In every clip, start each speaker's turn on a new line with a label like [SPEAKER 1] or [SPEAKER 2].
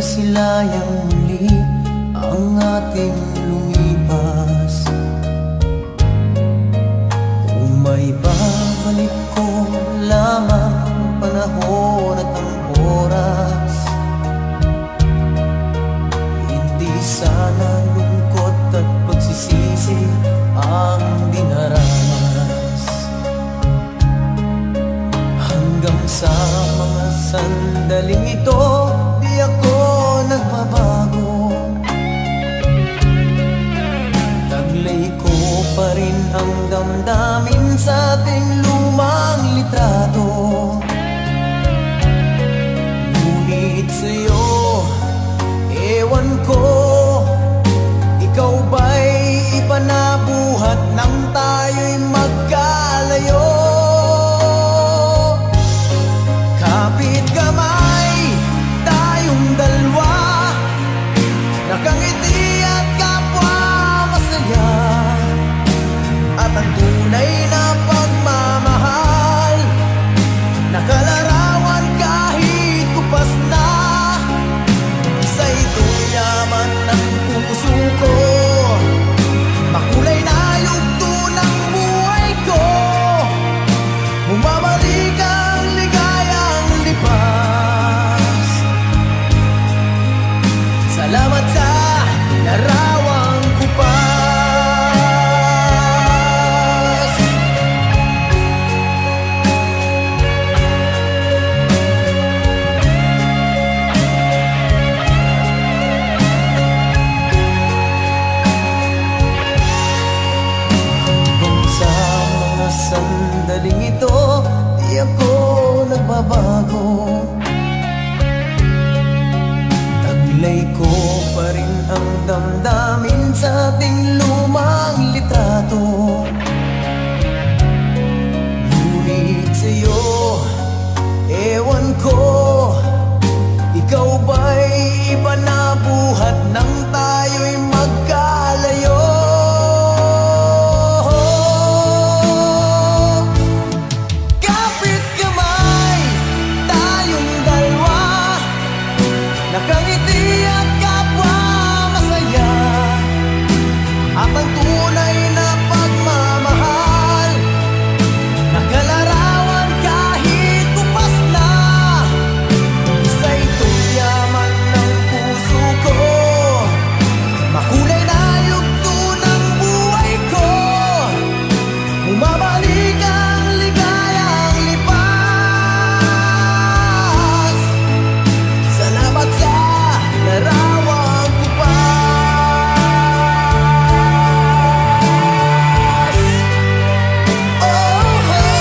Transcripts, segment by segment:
[SPEAKER 1] masilayang muli ang ating lumipas. Kung may babalik ko lamang ang panahon at ang oras, hindi sana lungkot at pagsisisi ang dinaranas. Hanggang sa mga sandaling ito, di ako nagbabago. Taglay ko pa rin ang damdamin sa ating lumang litrato. Ngunit sa'yo, ewan ko, ikaw ba'y iba na buhat nang tayo'y magkalayo? Kapit kamay, tayong dalawa, nakangiti at kapwa masaya. At ang tunay na pagmamahal, nakalarawan kahit kupas na. Sa ito'y yaman ng puso ko, makulay na yugto ng buhay ko. Bumabalik ang ligayang lipas. Salamat sa larawang kupas. Hanggang sa mga sandaling ito, di ako nagbabago. Taglay ko pa rin ang damdamin sa ating lumang litrato. Ngunit sa'yo, ewan ko, ikaw ba'y iba na buhat nang tayo'y magkalayo? Kapit kamay, tayong dalawa, nakangiti at kapwa masaya. At ang tunay na pagmamahal, nakalarawan kahit kupas na. Sa ito'y yaman ng puso ko, makulay na yugto ng buhay ko. Bumabalik ang ligayang lipas. Salamat sa larawang kupas. Oh, oh,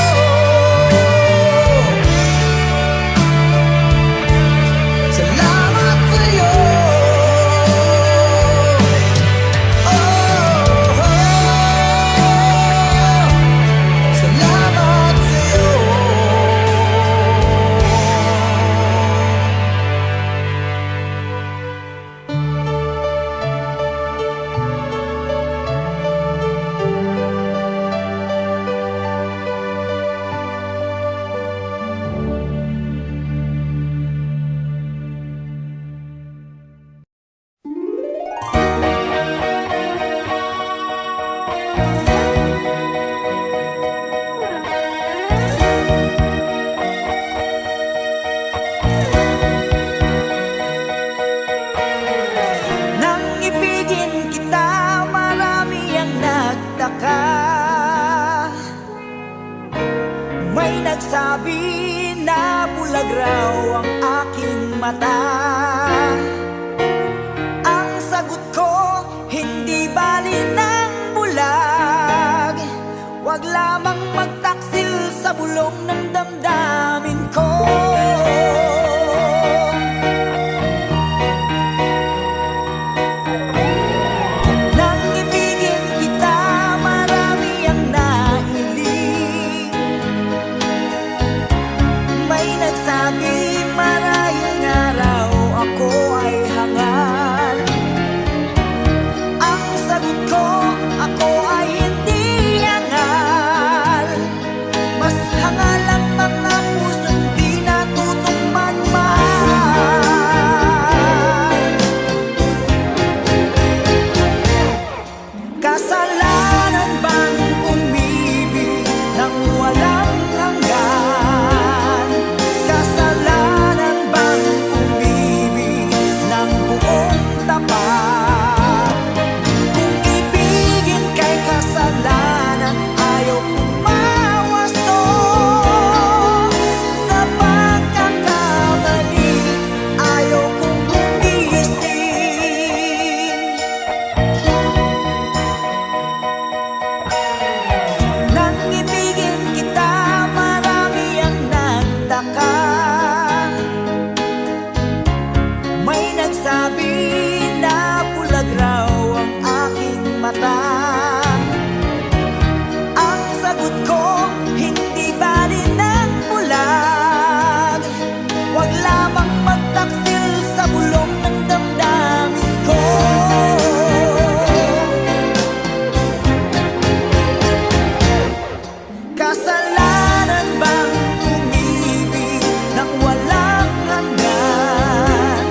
[SPEAKER 1] salamat sa'yo. Oh, oh, salamat sa'yo. Nang ibigin kita, marami ang nagtaka. May nagsabi na bulag raw ang aking mata. Ang sagot ko, hindi bali ng bulag. Wag lamang magtaksil sa bulong ng damdamin ko. Nang ibigin kita, marami ang nailing. May nagsabi marahil araw ako ay hangal. Ang sagot ko, ako ay hindi hangal. Mas hangal ang na. Ang sagot ko, hindi bali ng bulag. Huwag lamang magtaksil sa bulong ng damdamin ko. Kasalanan bang umibig nang walang hanggan?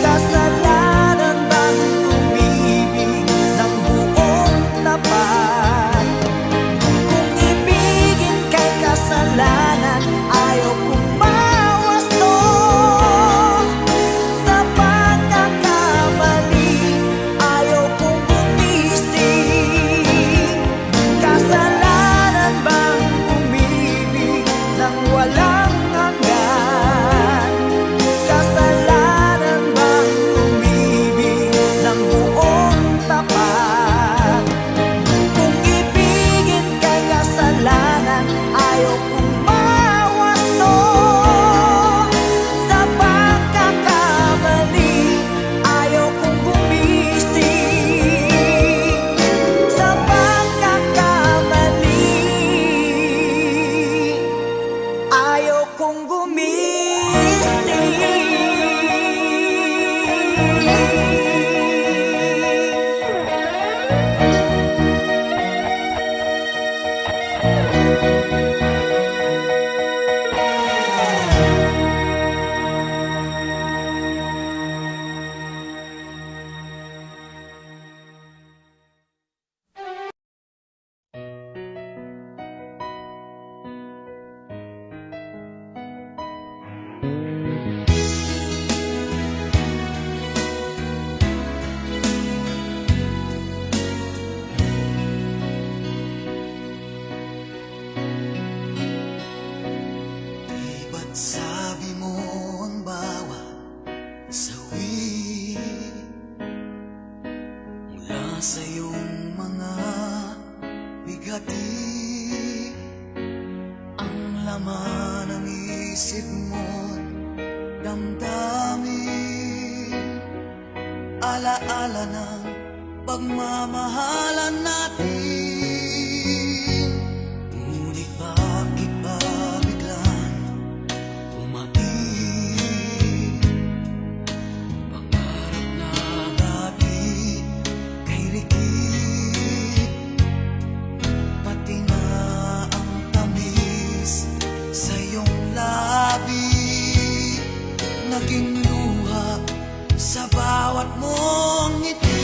[SPEAKER 1] Kasalanan bang umibig ng buong tapat? Kung ibigin kay kasalanan, ayaw kong mawasto. Sa pagkakamali, ayaw kong gumising. Kasalanan bang umibig nang walang hanggan? Kasalanan bang umibig ng buong tapat? Kung ibigin kay kasalanan, ayaw kong mawasto. Sa pagkakamali, ayaw kong gumising. Sa pagkakamali, ayaw kong gumising.
[SPEAKER 2] Di ba't sabi mo ang bawat sawi mula sa iyong mga bigati ang laman ng isip mo't damdamin, alaala ng pagmamahalan natin. Ngunit bakit ba biglang umating pangarap na dati kay Rikit, pati na ang tamis sa iyong labi naging luha sa bawat mong ngiti.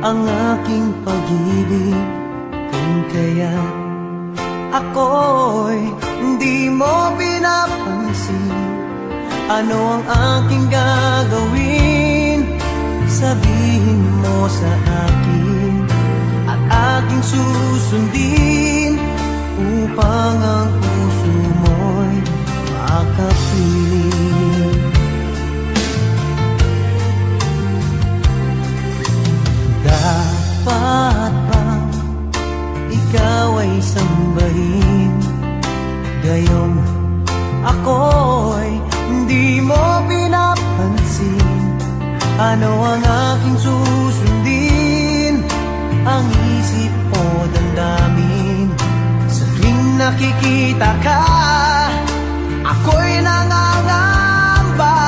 [SPEAKER 1] ang aking pag-ibig, kung kaya ako'y hindi mo pinapansin. Ano ang aking gagawin? Sabihin mo sa akin at aking susundin, upang ang puso mo'y makapiling. Dapat bang ikaw ay sambahin, gayong ako'y hindi mo pinapansin? Ano ang aking susundin? Ang isip o damdamin? Sa tuwing nakikita ka, ako'y nangangamba.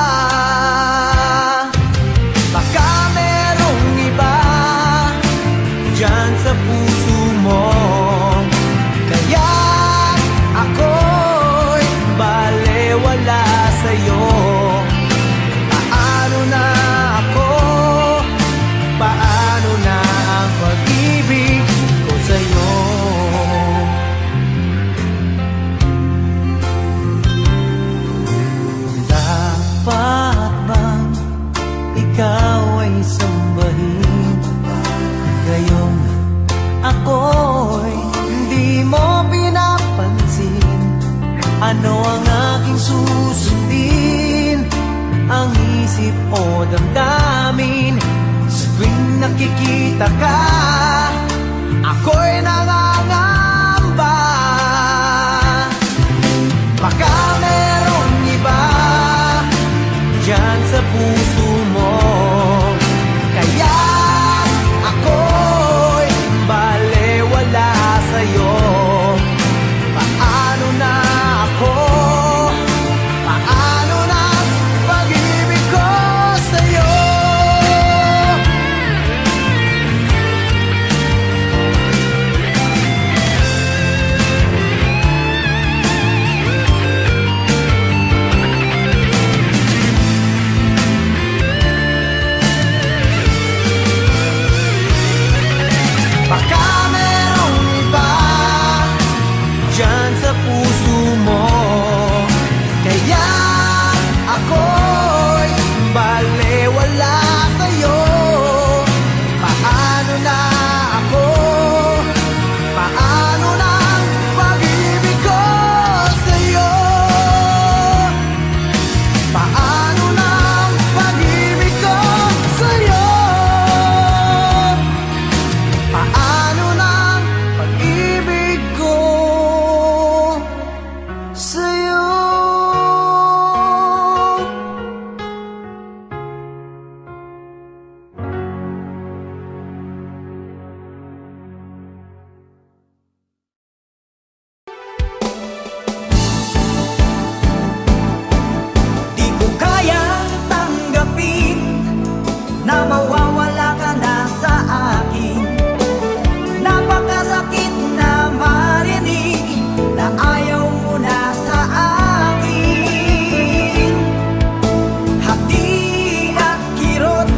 [SPEAKER 1] Baka merong iba dyan sa puso mo, kaya ako'y balewala sa'yo. Paano na ako? Paano na ang pag-ibig ko sa'yo? Dapat bang ikaw ay sambahin, gayong ako'y hindi mo pinapansin? Ano ang aking susundin? Ang isip o damdamin? Sa tuwing nakikita ka, ako'y nangangamba. Baka merong iba dyan sa puso mo, kaya ako'y balewala sa'yo. Paano na ako? Paano na pag-ibig ko sa'yo? Baka merong iba dyan sa puso mo, kaya ako'y balewala sa'yo. Paano na ako? Paano na ang pag-ibig ko sa'yo? Paano na ang pag-ibig ko sa'yo? Paano na ang pag-ibig ko sa'yo? Di ko kayang tanggapin na mawawala ka na sa akin. Napakasakit na marinig na ayaw mo na sa akin. Hati at kirot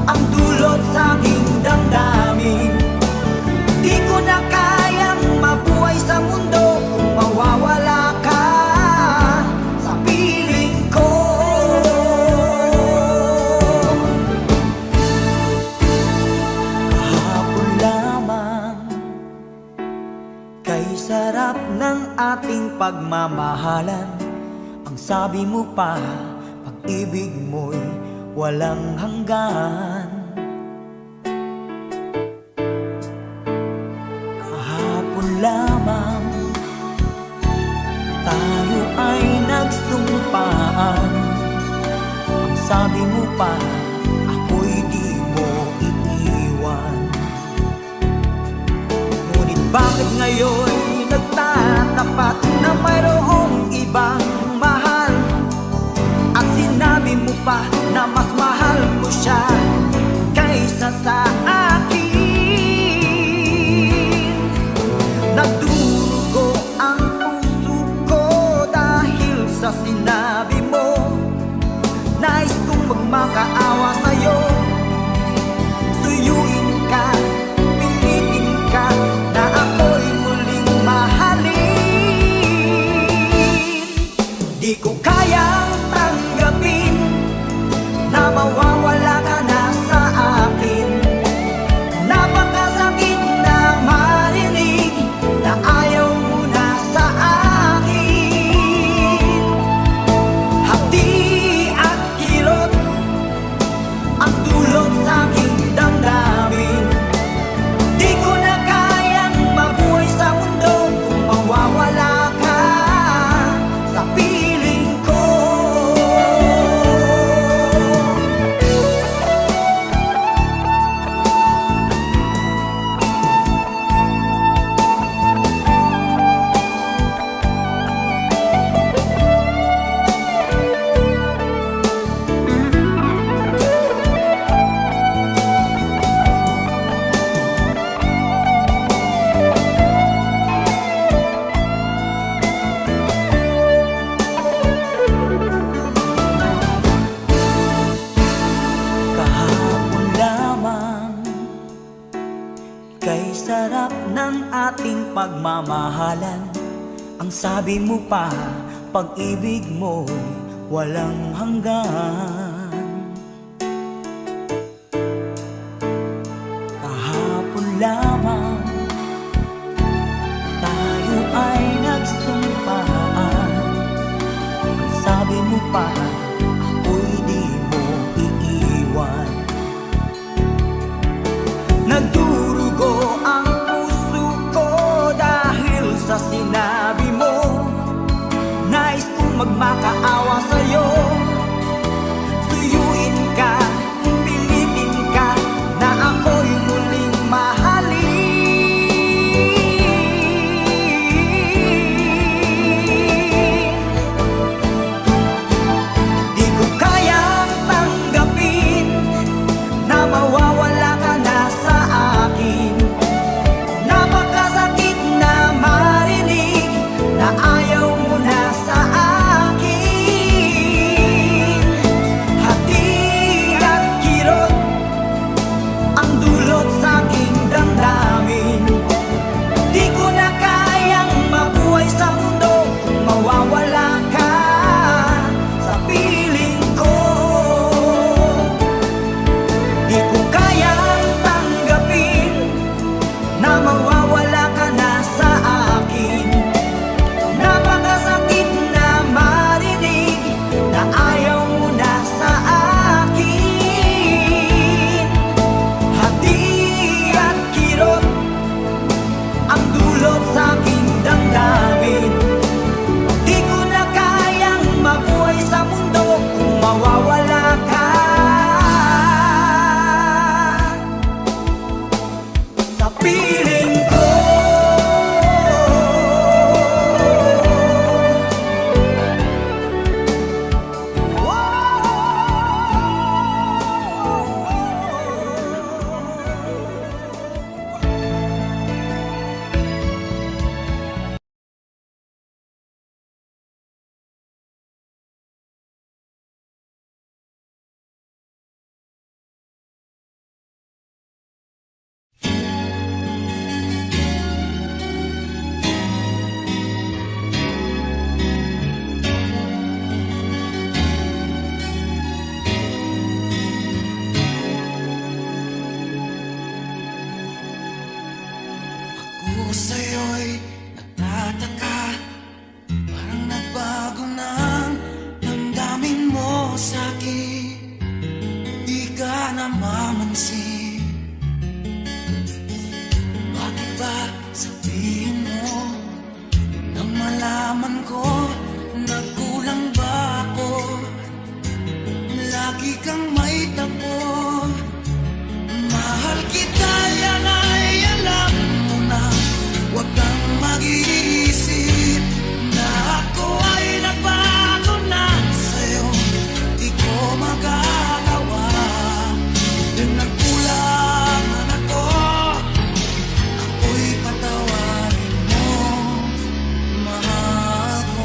[SPEAKER 1] ang dulot sa aking damdamin. Di ko na kayang mabuhay sa mundo kung mawawala ka sa piling ko. Kahapon lamang, kay sarap ng ating pagmamahalan, ang sabi mo pa, pag-ibig mo'y walang hanggan. Kahapon lamang, tayo ay nagsumpaan, ang sabi mo pa, ako'y di mo iiwan. Ngunit bakit ngayon nagtatapat na mayroong ibang mahal? At sinabi mo pa na mas mahal mo siya kaysa sa akin. Nagdurugo ang puso ko dahil sa sinabi mo. Nais kong magmakaawa Ika'y sarap ng ating pagmamahalan. Ang sabi mo pa, pag-ibig mo walang hanggan. Kahapon lamang tayo ay nagsumpaan. Ang sabi mo pa, ako'y di mo iiwan. Nagdurugo ang puso ko dahil sa sinabi mo. Nais kong magmakaawa sa'yo. Suyuin ka, pilitin ka na ako'y muling mahalin. Di ko kayang tanggapin na mawawala ka na sa akin. Napakasakit na marinig na ayaw mo na sa akin. Hati at kirot ang dulot sa aking damdamin. Di ko na kayang mabuhay sa mundo kung mawawala ka sa piling ko. Di ko kayang tanggapin na mawawala ka na sa akin. Napakasakit na marinig na ayaw mo na sa akin. Hati at kirot ang dulot sa aking damdamin. Di ko na kayang mabuhay sa mundo kung mawawala ka sa piling ko.
[SPEAKER 2] Ako sa'yo'y nagtataka, parang nagbago na ang damdamin mo sa'kin. Di ka namamansin. Bakit ba sabihin mo nang malaman ko nagkulang ba ako? Lagi kang may tapo. Mahal kita, yan ay alam mo na. Huwag kang mag-iisip na ako ay nagbago na sa'yo. Di ko magagawa. Yung nagkulang na ako, ako'y patawarin mo, mahal ko.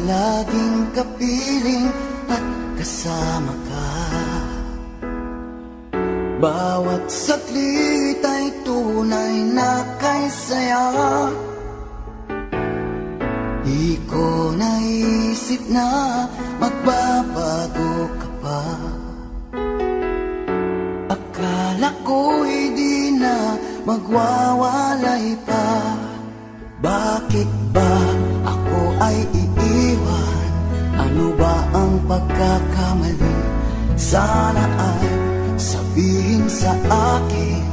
[SPEAKER 2] laging kapiling at kasama ka. Bawat saglit ay tunay na kay saya. Di ko naisip na magbabago ka pa. Akala ko'y di na magwawalay pa. Bakit ba ako ay iiwan? Ano ba ang pagkakamali? Sana ay sabihin sa akin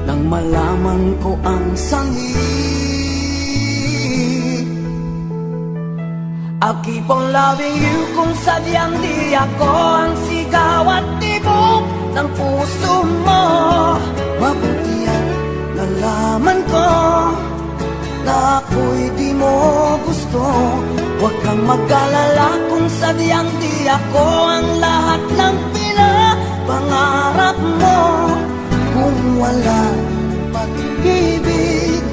[SPEAKER 2] nang malaman ko ang sanhi.
[SPEAKER 1] I'll keep on loving you kung sadyang di ako ang sigaw at tibok ng puso mo.
[SPEAKER 2] Mabuti at nalaman ko na ako'y di mo gusto.
[SPEAKER 1] Huwag kang mag-alala kung sadyang di ako ang lahat ng pinapangarap mo.
[SPEAKER 2] Kung wala pag-ibig,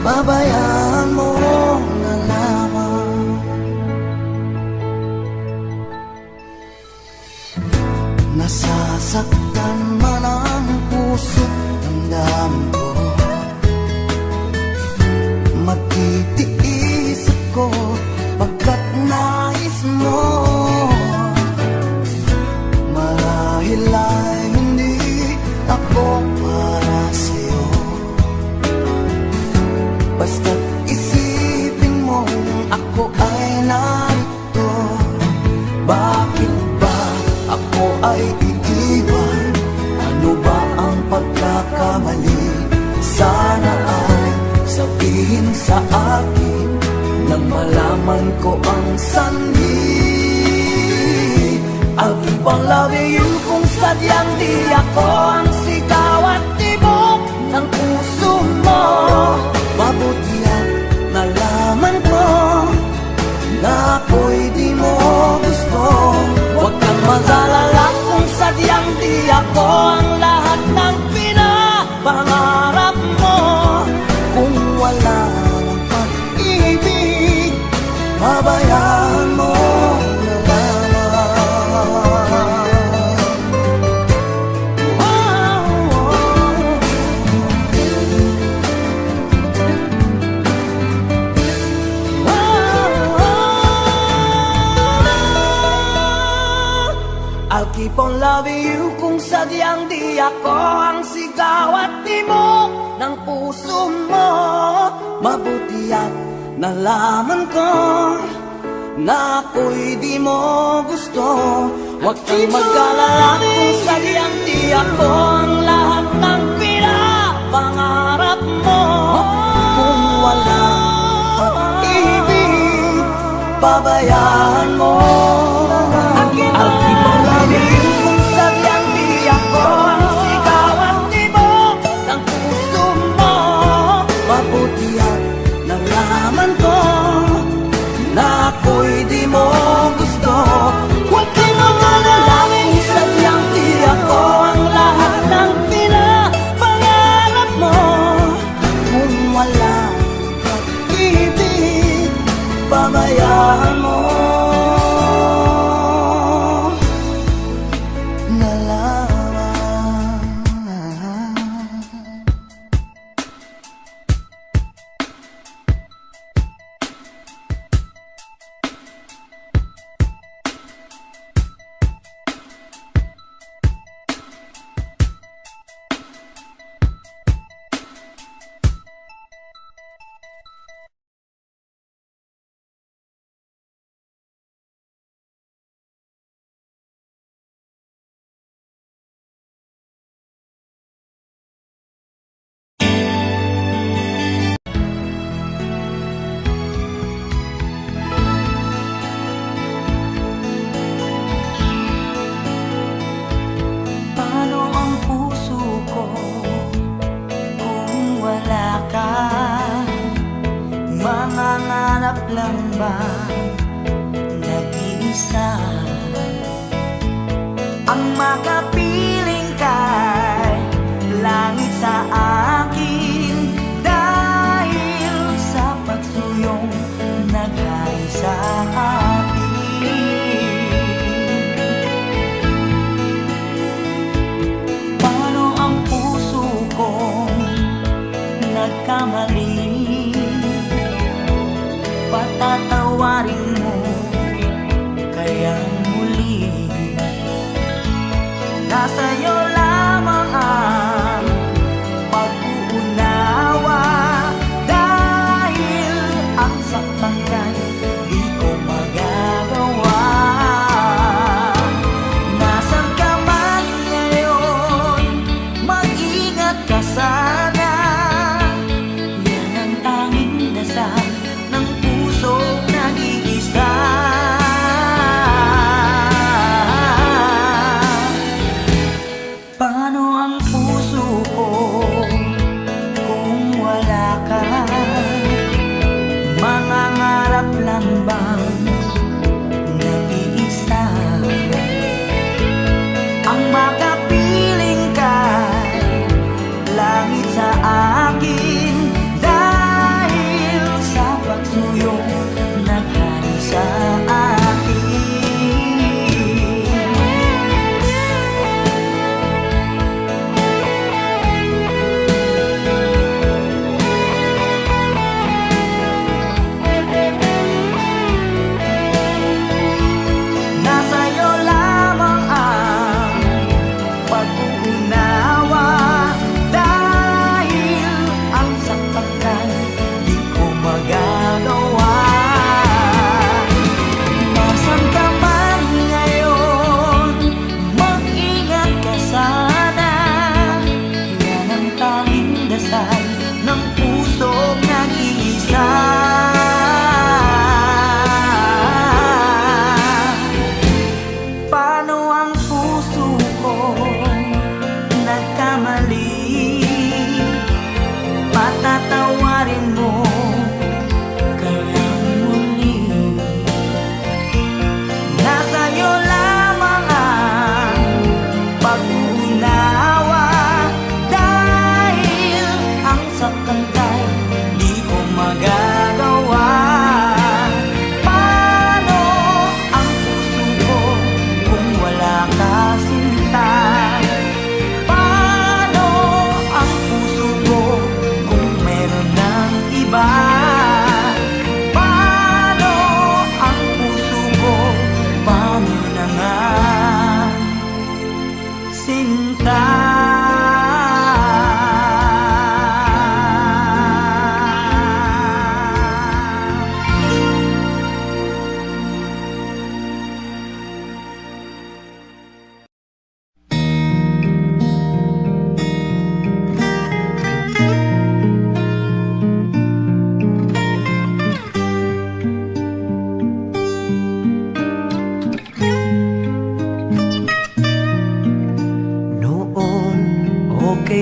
[SPEAKER 2] babayaan mo na lamang. Nasasaktan man ang puso't damdamin ko. Magtitiis ako pagkat nais mo. Marahil ay hindi ako para sa'yo. Basta't isipin mo ako ay narito. Bakit ba ako ay iiwan? Ano ba ang pagkakamali? Sana ay sabihin sa akin nang malaman ko ang sanhi.
[SPEAKER 1] I'll keep on loving you kung sadyang di ako ang sigaw at tibok ng puso mo.
[SPEAKER 2] Mabuti at nalaman ko na ako'y di mo gusto.
[SPEAKER 1] Huwag kang mag-alala kung sadyang di ako ang lahat ng pinapangarap mo.
[SPEAKER 2] Kung wala ng pag-ibig, babayaan mo na lamang.
[SPEAKER 1] I'll keep on loving you kung sadyang di ako ang sigaw at tibok ng puso mo.
[SPEAKER 2] Mabuti at nalaman ko na ako'y di mo gusto.
[SPEAKER 1] Huwag kang mag-alala kung sadyang di ako ang lahat ng pinapangarap mo.
[SPEAKER 2] Kung wala pag-ibig, babayaan mo.
[SPEAKER 1] I'll keep on loving you kung sadyang di ako ang sigaw at tibok ng puso mo.
[SPEAKER 2] Mabuti at nalaman ko na ako'y di mo gusto.
[SPEAKER 1] Huwag kang mag-alala kung sadyang di ako ang lahat ng pinapangarap mo.
[SPEAKER 2] Kung wala pag-ibig, babayaan mo na lamang.
[SPEAKER 1] lang ba nag-iisa ang makapiling kay langit sa akin dahil sa pagsuyong nagkaisa.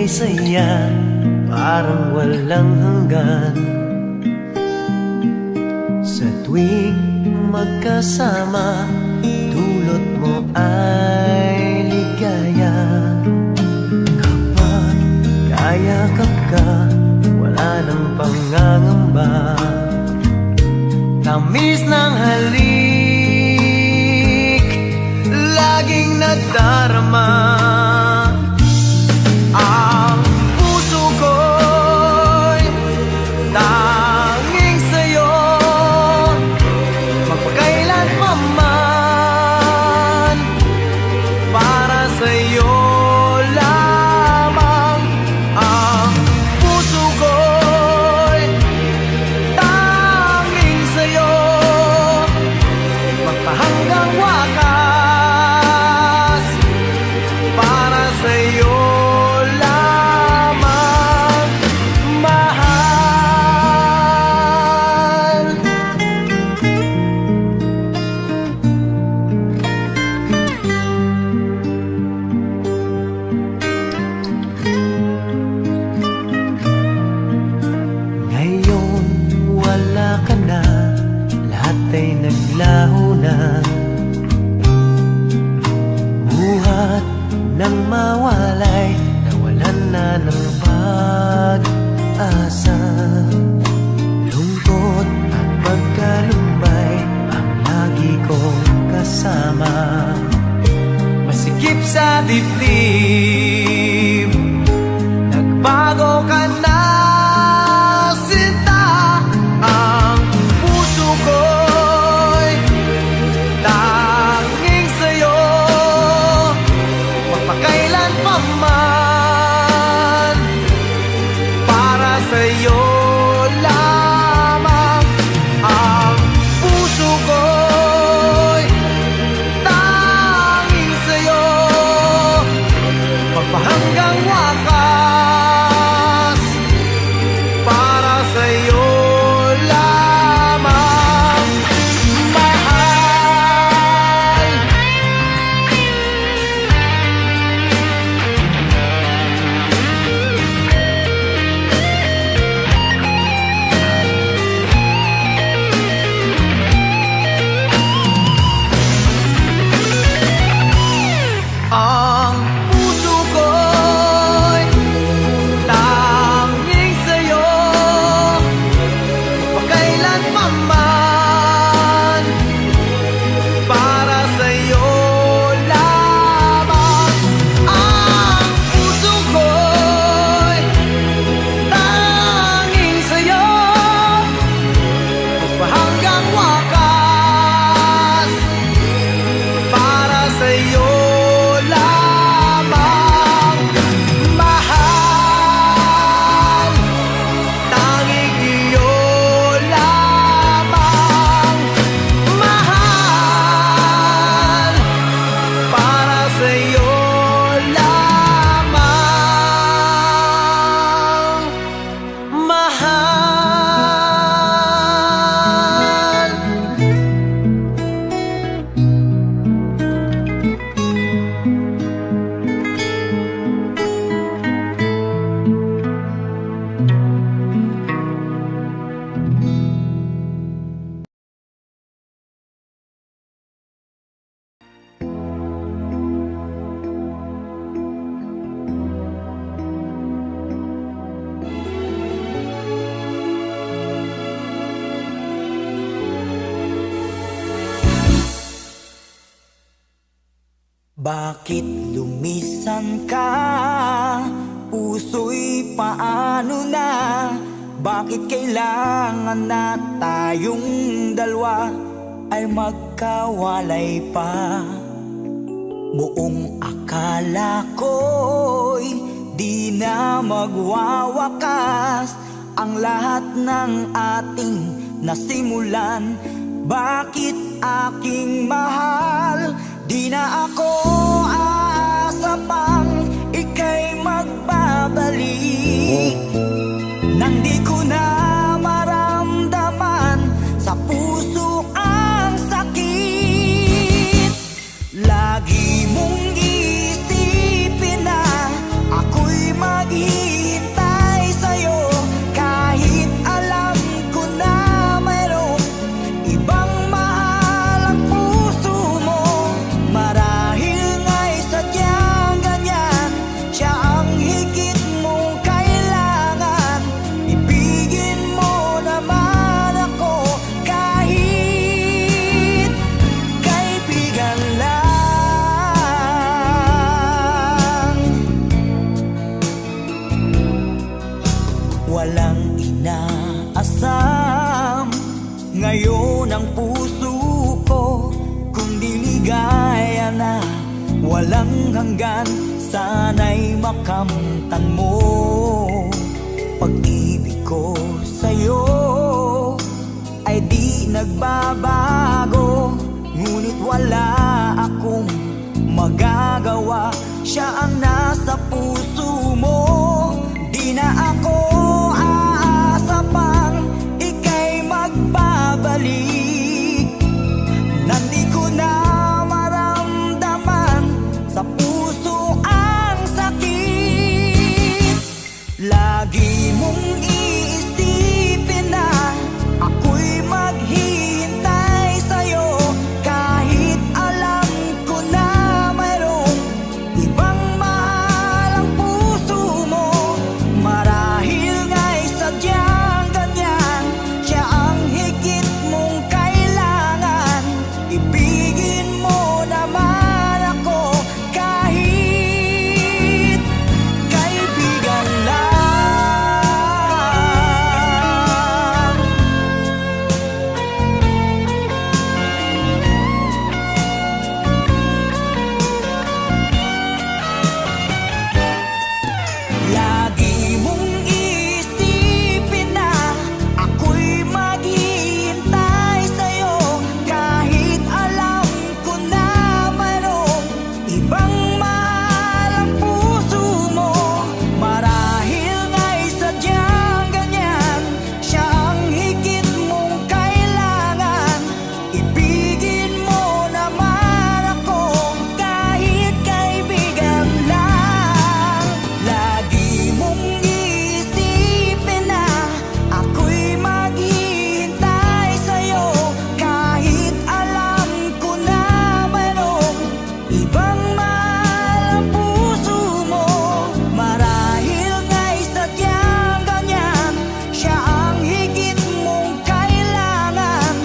[SPEAKER 3] saya parang walang hanggan. Sa tuwing magkasama, dulot mo ay ligaya. Kapag kayakap ka, wala nang pangangamba. Tamis ng halik, laging nagdarama. Ang puso ko'y tanging sa'yo, magpakailan pa man. Para sa'yo lamang. Ang puso ko'y tanging sa'yo, magpahanggang wakas. Para sa'yo lamang, mahal. Ngayon wala ka na, lahat ay naglaho na. Buhat nang mawalay, nawalan na ng pag-asa. Lungkot at pagkalumbay ang lagi kong kasama. Masikip sa dibdib, nagbago ka na, sinta. Ang puso ko'y tanging sa'yo, magpakailan pa man. Para sa'yo lamang. Ang puso ko'y tanging sa'yo, magpahanggang wakas. Para sa'yo lamang, mahal. Ang puso ko'y tanging sa'yo, magpakailan pa man. Para sa'yo lamang. Ang puso ko'y tanging sa'yo, magpahanggang wakas. Para sa'yo lamang, mahal. Tanging iyo lamang, mahal. Para sa'yo lamang, mahal.
[SPEAKER 1] Bakit lumisan ka? Puso'y paano na? Bakit kailangan na tayong dalawa ay magkawalay pa? Buong akala ko'y di na magwawakas ang lahat ng ating nasimulan. Bakit aking mahal, di na ako aasa pang ika'y magbabalik? Nang di ko na maramdaman sa puso ang sakit, lagi mong isipin na ako'y mag mo ng puso ko. Kung di ligaya na walang hanggan, sana'y makamtan mo. Pag-ibig ko sa'yo ay di nagbabago, ngunit wala akong magagawa. Siya ang nasa puso mo. Di na ako aasa pang ika'y magbabalik. Nandi ko na maramdaman sa puso ang sakit. Lagi mong iisipin na ako'y maghihintay sa'yo, kahit alam ko na mayroong ibang mahal ang puso mo. Marahil nga'y sadyang ganyan, siya ang higit mong kailangan. Ibigin mo naman ako kahit kaibigan lang. Lagi mong iisipin na ako'y maghihintay sa'yo, kahit alam ko na mayroong ibang mahal ang puso mo. Marahil nga'y sadyang ganyan, siya ang higit mong kailangan. Ibigin mo naman ako kahit kaibigan lang. Lagi mong iisipin na ako'y maghihintay sa'yo, kahit alam ko na mayroong ibang mahal ang puso mo. Marahil nga'y sadyang ganyan, siya ang higit mong kailangan.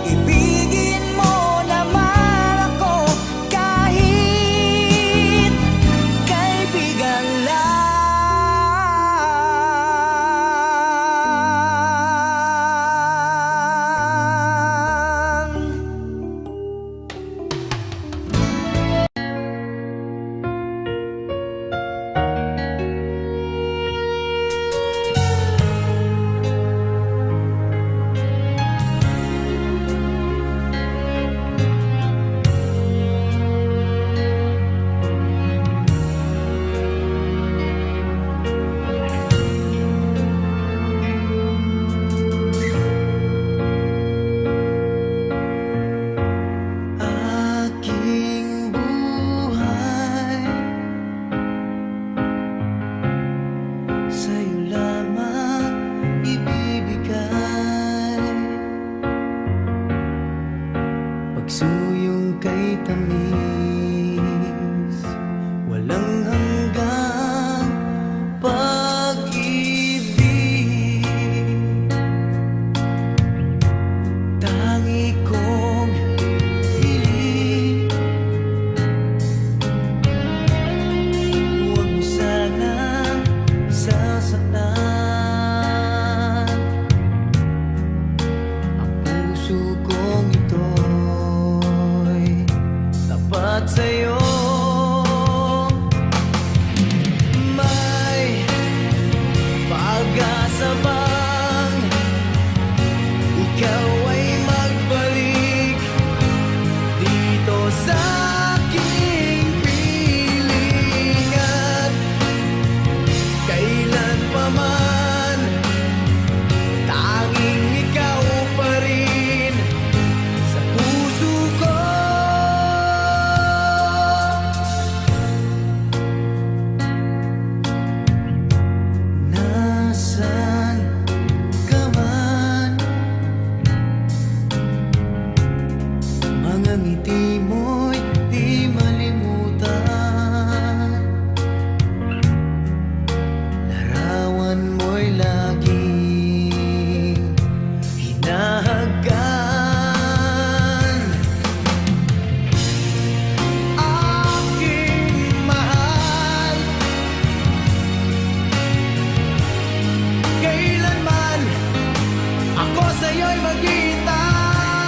[SPEAKER 1] Ibigin mo naman ako kahit kaibigan lang.
[SPEAKER 2] Aking buhay sa'yo lamang ibibigay. Pagsuyong kay tamis, walang hanggang pag-ibig. Tangi kong hiling, huwag mo sanang sasaktan ang puso kong ito'y tapat sa'yo. May pag-asa bang ikaw ay magbalik dito sa aking piling, at kailan pa man tanging ikaw pa rin sa puso ko. Nasaan ka man, mga ngiti mo'y di malimutan. Larawan mo'y laging hinahagan. Aking mahal, kailanman ako sa'yo'y maghihintay.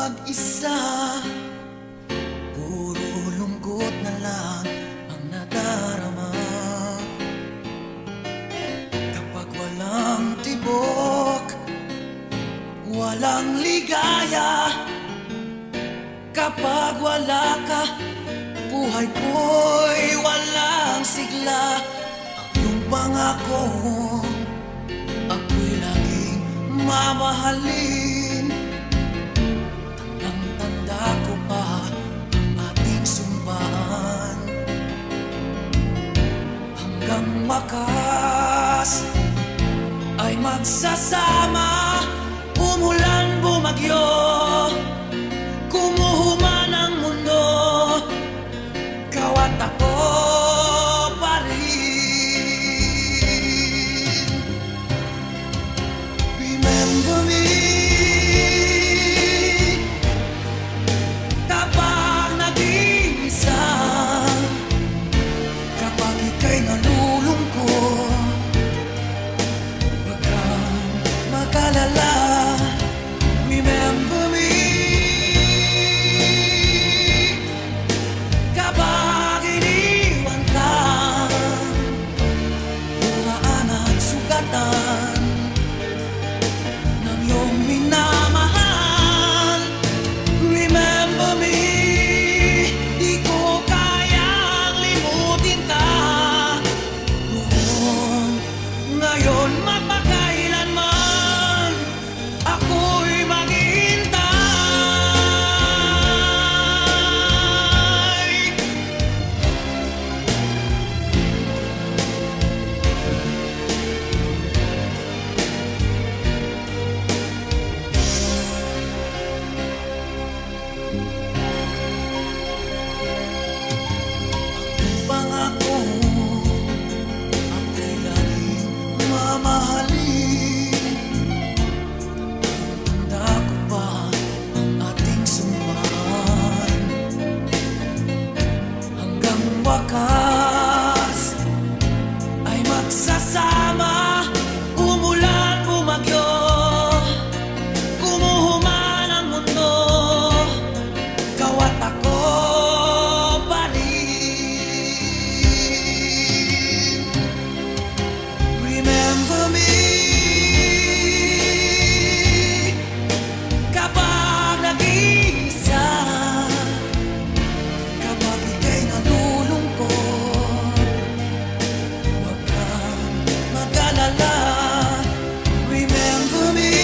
[SPEAKER 3] mag-isa, puro lungkot na lang ang nadarama. Kapag walang tibok, walang ligaya, kapag wala ka, buhay ko'y walang sigla. Ang iyong pangako, ako'y laging mamahalin. Tandang-tanda ko pa ang ating sumpaan. Hanggang wakas ay magsasama, umulan bumagyo, kumuhuman ang mundo, ikaw at ako pa rin. Remember me kapag nag-iisa, kapag ika'y nalulungkot, huwag kang mag-alala. Remember me kapag iniwan ka, buhaan at sugatan ng iyong minamahal. Remember me, di ko kayang limutin ka noon, ngayon, magpakailanman ako'y maghihintay. Ang pangako, ako'y laging mamahalin. Tanda ko pa ang ating sumpaan. Hanggang wakas ay magsasama, umulan bumagyo, kumuhuman ang mundo, ikaw at ako pa rin. Remember me kapag nag-iisa, kapag ika'y nalulungkot, huwag kang mag-alala. Remember me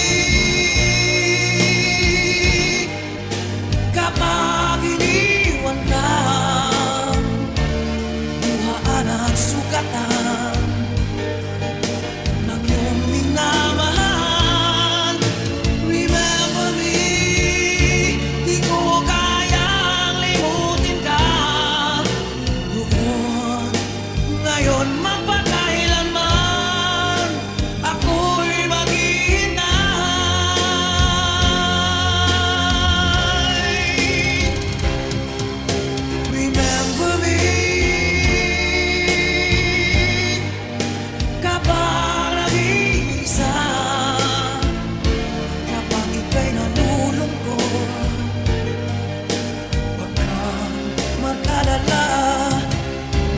[SPEAKER 3] kapag iniwan ka, buhaan at sugatan ng iyong minamahal. Remember me, di ko kayang limutin ka noon, ngayon, magpakailanman ako'y maghihintay. Remember me kapag nag-iisa, kapag ika'y nalulungkot, huwag kang mag-alala.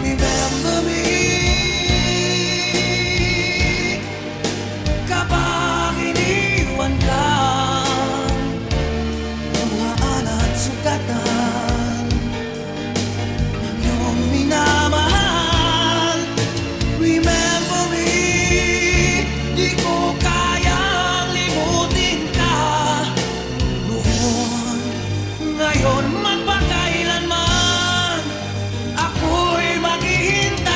[SPEAKER 3] Remember me kapag iniwan ka, buhaan at sugatan ng iyong minamahal. Remember me, di ko kayang limutin ka noon, ngayon, magpakailanman ako'y maghihintay.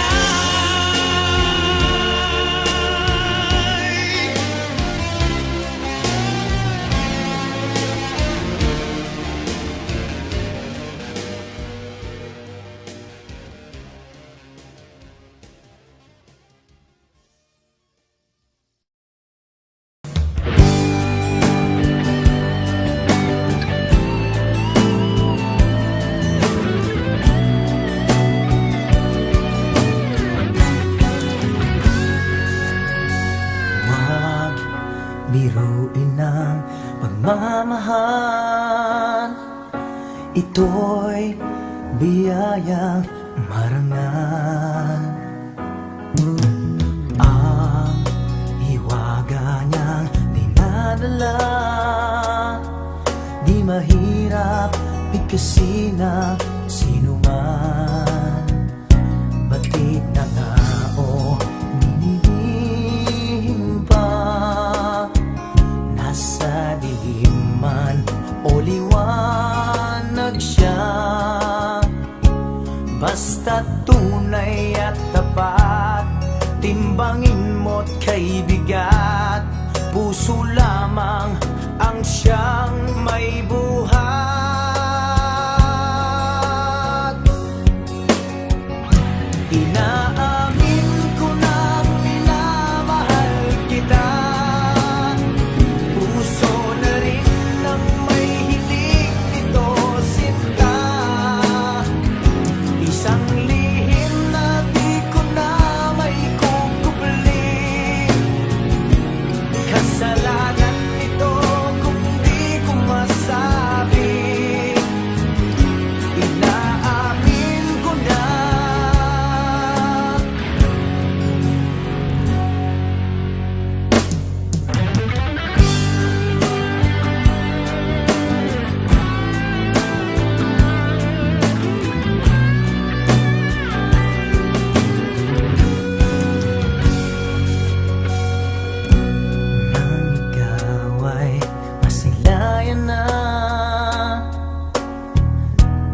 [SPEAKER 3] pagmamahal. Ito'y biyayang marangal. Ang hiwaga niyang dinadala, di mahirap bigkasin ng sinuman. Batid na nga o ninilihim pa, nasa dilim man o liwanag siya. Basta tunay at tapat, timbangin mo't kay bigat, puso lamang ang siyang may buhat. Inaamin ko nang minamahal kita, puso na rin ang may hiling nito sinta. Isang lihim na di ko na may kukubli, kasalanan nito kung di ko masabi. Inaamin ko na. Nang ikaw ay masilayan na,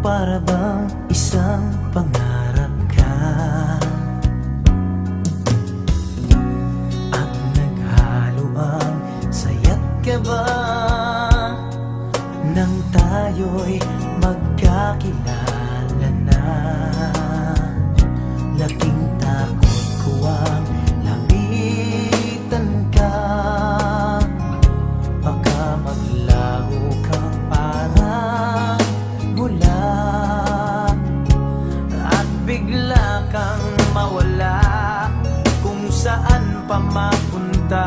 [SPEAKER 3] para bang isang pangarap ka, at naghalo ang saya't kaba nang tayo'y magkakilala na. Laking takot ko ang lapitan ka, baka maglaho kang parang bula, at bigla kang mawala. Kung saan pa mapunta,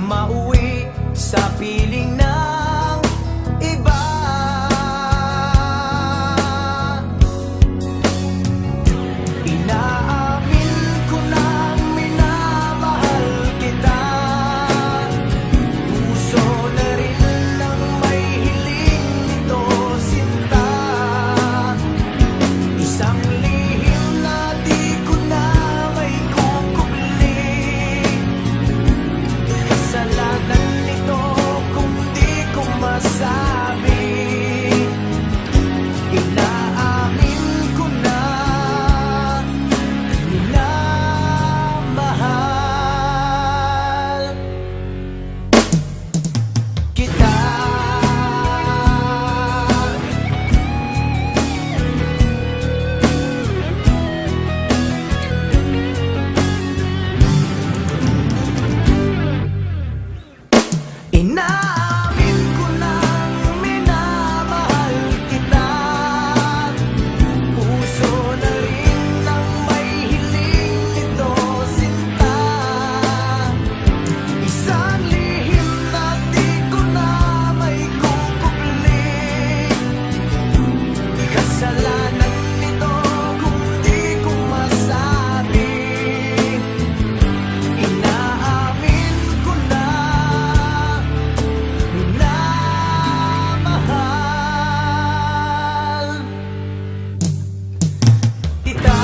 [SPEAKER 3] mauwi sa piling ng iba. Inaamin ko nang minamahal kita, puso na rin ang may hiling nito sinta. Isang lihim na di ko na may kukubli, kasalanan nito kung di ko masabi. Inaamin ko na minamahal kita. Inaamin ko nang minamahal kita, puso na rin ang may hiling nito sinta. Isang lihim na di ko na may kukubli, kasalanan nito kung di ko masabi. Inaamin ko na minamahal kita.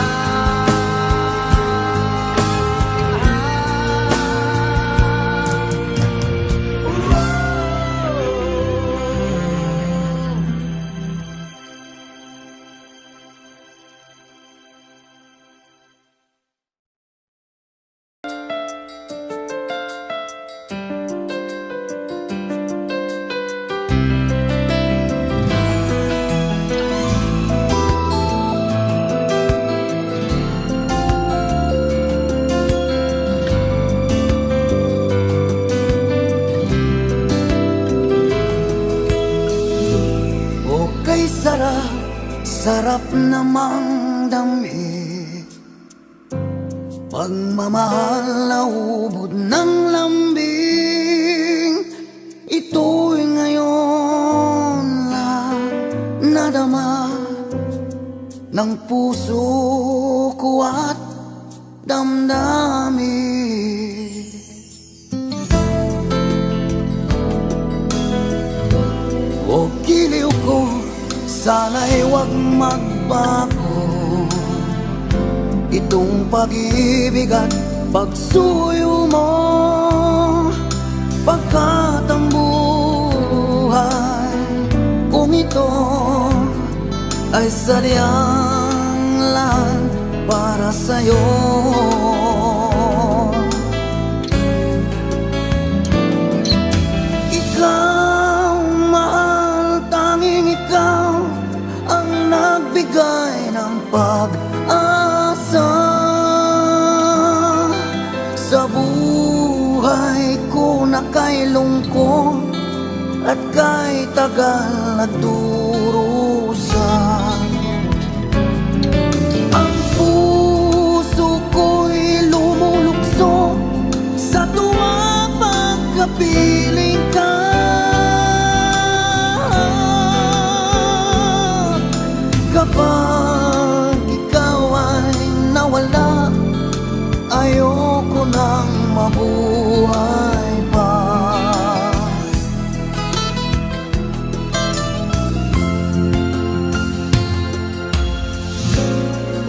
[SPEAKER 3] Okay, sarap, sarap namang dami, pagmamahal na ubod ng lambing. Ito ng puso ko at damdamin. O giliw ko, sana'y huwag magbago itong pag-ibig at pagsuyo mo, pagkat ang buhay kung ito ay sadyang lang para sa'yo. Ikaw, mahal, tanging ikaw ang nagbigay ng pag-asa sa buhay ko na kay lungkot at kay tagal nagdurusa. Ang puso ko'y lumulukso sa tuwang pagkapiling ka. Kapag ikaw ay nawala, ayoko nang mabuhay pa.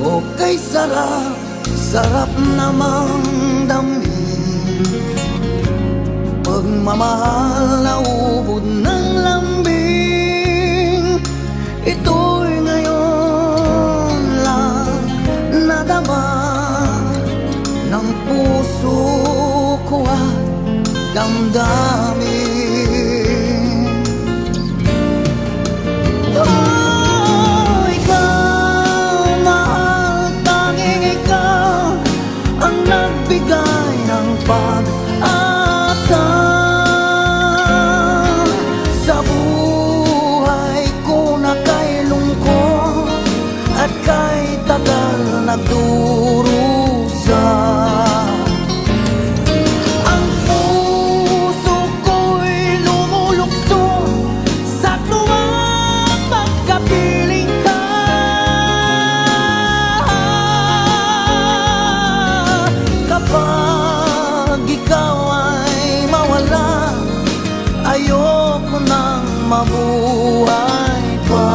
[SPEAKER 3] Okay, sarap, sarap namang damhin pagmamahal na ubod ng lambing. Ito'y ngayon lang nadama ng puso ko at damdamin. Oh, ikaw, mahal, tanging ikaw ang nagbigay ng pag-asa sa buhay ko na kay lungkot at kay tagal nagdurusa. Ang puso ko'y lumulukso sa tuwang pagkapiling ka. Kapag ikaw ay mawala, ayoko nang mabuhay pa.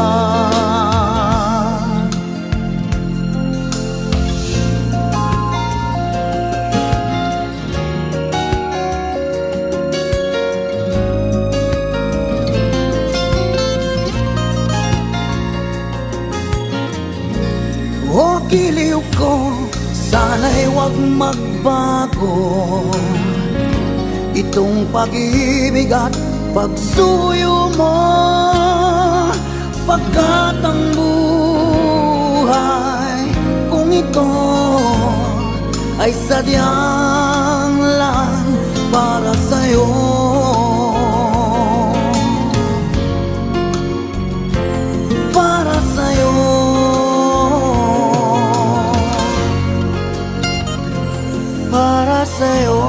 [SPEAKER 3] O giliw ko, sana'y huwag magbago itong pag-ibig at pagsuyo mo, pagkat ang buhay kung ito ay sadyang lang para sa'yo. Para sa'yo, para sa'yo.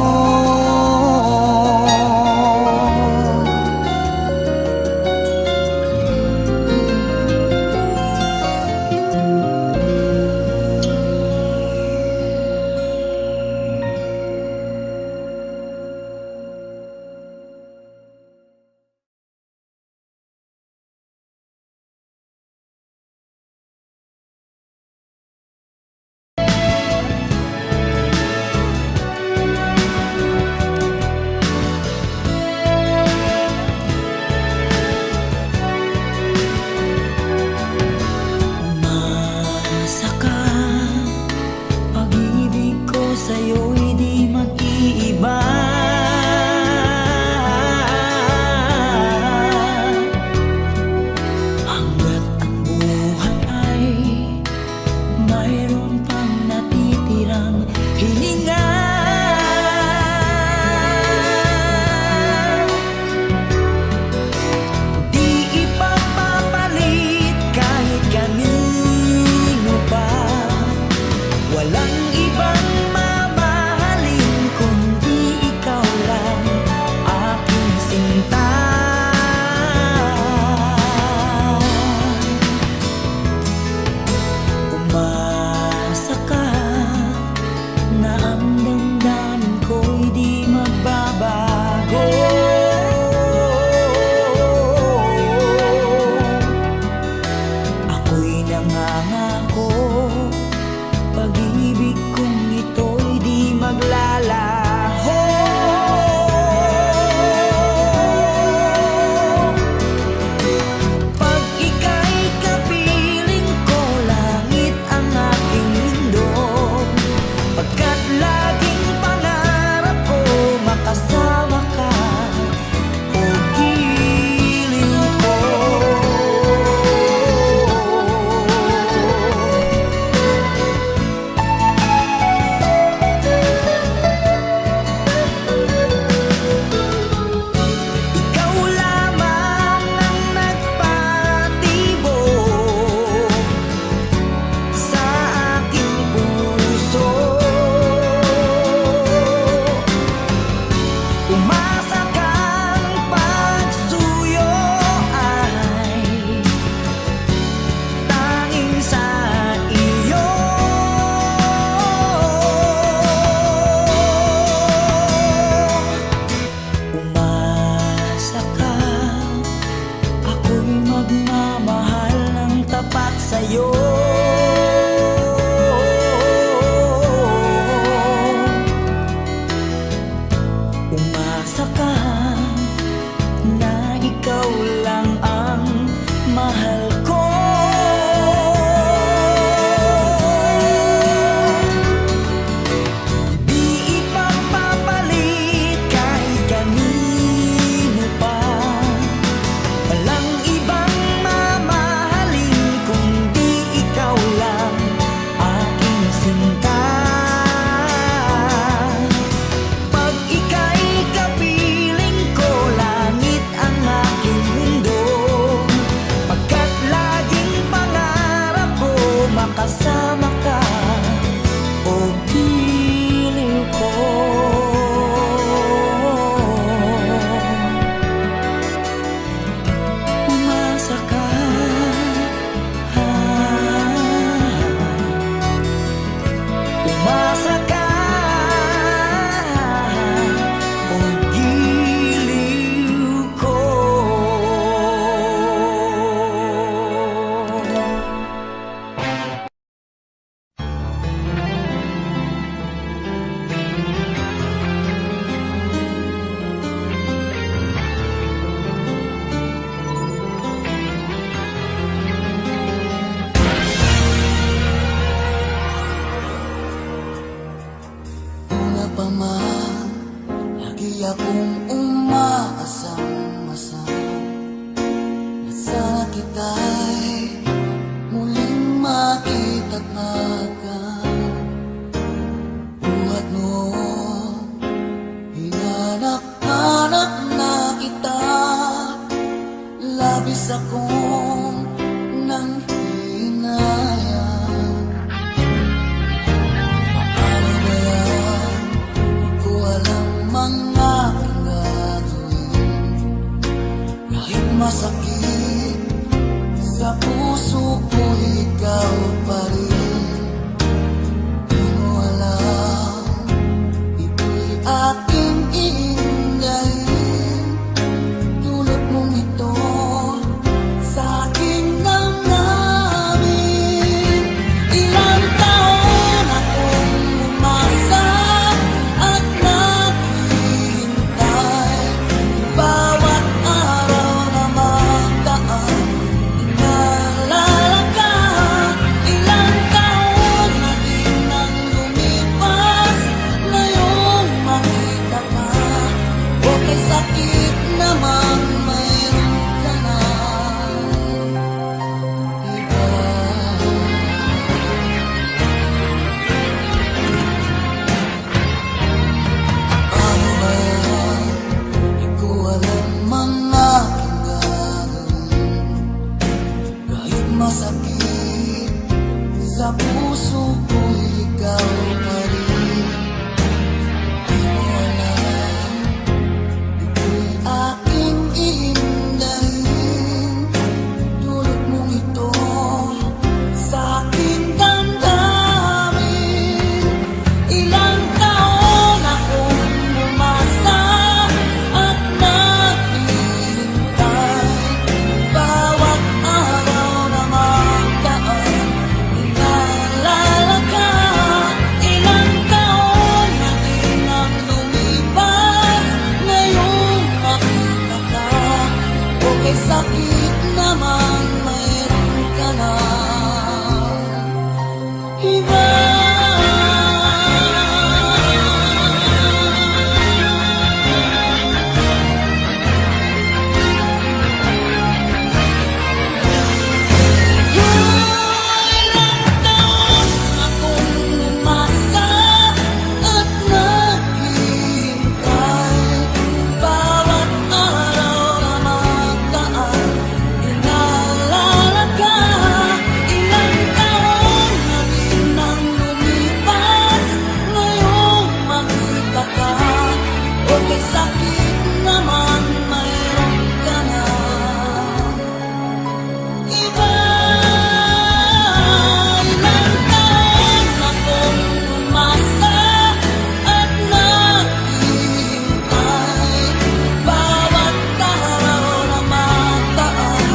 [SPEAKER 3] pa man, lagi akong umaasang-asang na sana kita'y muling makita't magan. Buhat noon, hinanap-hanap na kita, labis akong nang hinayang. Paano kaya, di ko alam mga gagawin. Kahit masakit sa puso ko, ikaw pa rin. Di mo alam, ito'y aking iindahin. Tulad mong ito sa aking damdamin. Ilang taon akong umasa at naghihintay. Bawat araw na magdaan, inaalala ka. Ilang taon na din ang lumipas, ngayong makita ka. Okay, sakit naman, mayroon ka na iba. Ano ba yan? Di ko alam mga gagawin. Kahit masakit sa puso ko, ikaw pa rin. Di mo alam, ito'y aking iindahin. Tulad mong ito sa aking damdamin. Ilang taon akong umasa at naghihintay. Bawat araw na magdaan, inaalala ka. Ilang taon na din ang lumipas, ngayong makita ka. Okay, sakit naman, mayroon ka na iba. Ilang taon akong umasa at naghihintay. Bawat araw na magdaan, inaalala ka. Ilang taon na din ang lumipas, ngayong makita ka. Okay, sakit naman, mayroon ka na iba. Ilang taon akong umasa at naghihintay. Bawat araw na magdaan,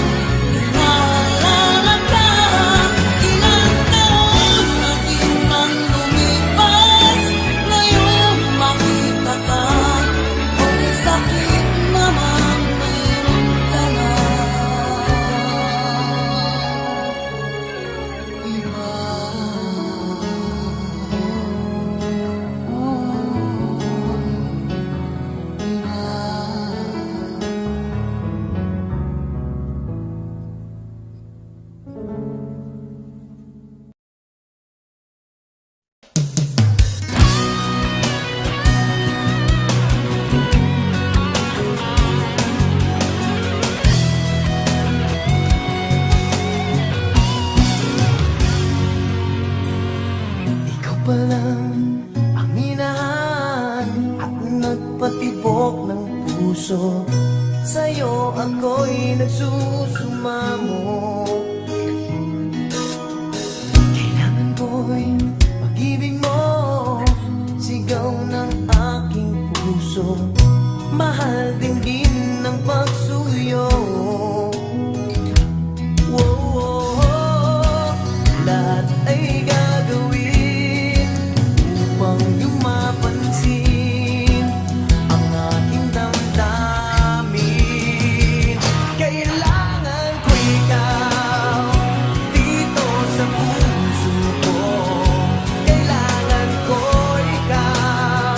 [SPEAKER 3] inaalala ka. Ilang taon na din ang lumipas, ngayong makita ka. Okay, sakit naman, mayroon ka na iba. Ikaw pa lang ang minahan at nagpatibok ng puso. Sa'yo ako'y nagsusumamo. Kailangan ko'y pag-ibig mo, sigaw ng aking puso. Mahal din din ng pagsuyo. Lahat ay gagawin upang iyong mapansin ang aking damdamin. Kailangan ko ikaw dito sa puso ko. Kailangan ko ikaw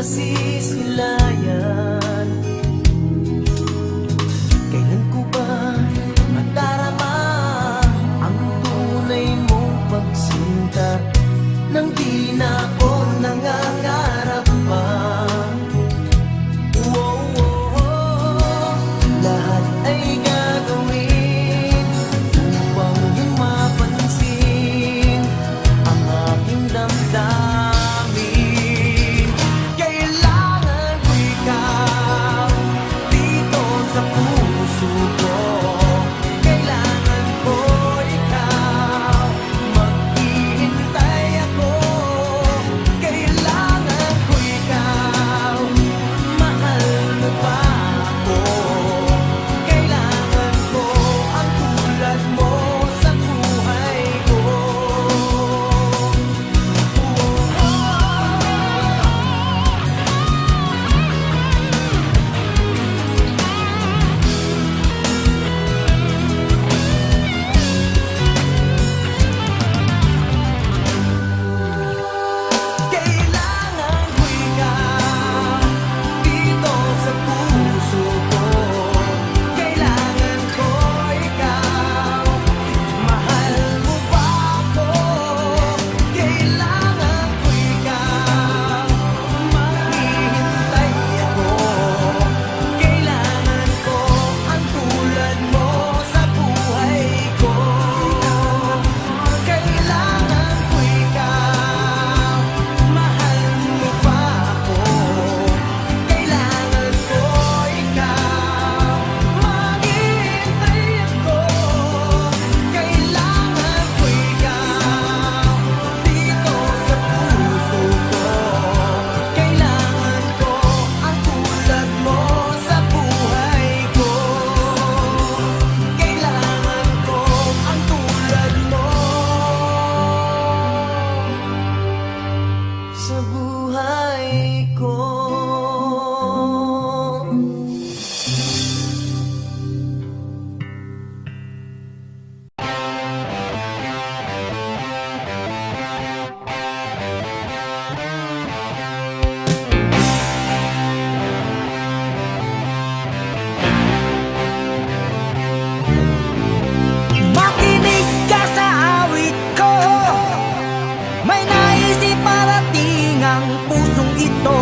[SPEAKER 3] masisilayan. Kailan ko ba madarama ang tunay mong pagsinta nang di na ako nangangarap pa? Lahat ay gagawin upang di mapansin ang aking damdamin. Kailangan ko ikaw dito sa puso ko. Kailangan ko ikaw, maghihintay ako. Kailangan ko ikaw, mahal mo ba ako? Kailangan ko ang tulad mo sa buhay ko. Kailangan ko ikaw dito sa puso ko. Kailangan ko ikaw, mahal mo ba ako? Kailangan ko ikaw, maghihintay ako. Kailangan ko ang tulad mo sa buhay ko. Kailangan ko ikaw, mahal mo ba ako? Kailangan ko ikaw, maghihintay ako. Kailangan ko ikaw dito sa puso ko. Kailangan ko ang tulad mo sa buhay ko. Kailangan ko ang tulad mo sa buhay ko.
[SPEAKER 1] Makinig ka sa awit ko. May naisip parating ang pusong ito.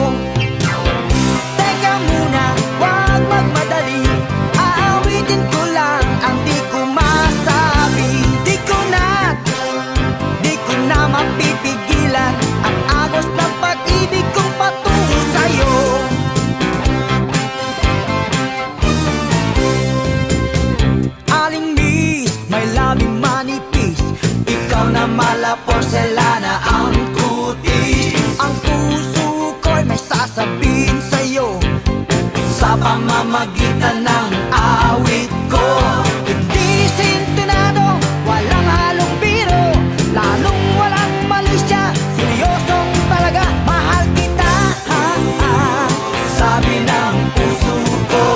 [SPEAKER 1] Teka muna, wag magmadali. Aawitin ko lang ang di ko masabi. Di ko na mapipigilan ang agos ng pag-ibig kong patungo sa'yo. Aling miss, may labing manipis. Ikaw na mala porselana ang kutis. Ang puso ko'y may sasabihin sa'yo sa pamamagitan ng awit ko. Hindi sintonado, walang halong biro, lalong walang malisya. Seryosong talaga, mahal kita, sabi ng puso ko.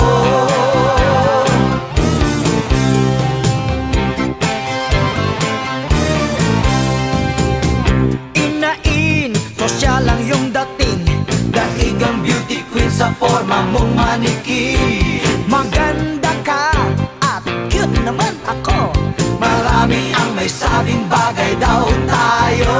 [SPEAKER 1] Inain, sosyal lang yung dating. Daig ang beauty queen sa forma mong maniki. Maganda ka at cute naman ako. Marami ang may sabing bagay daw tayo.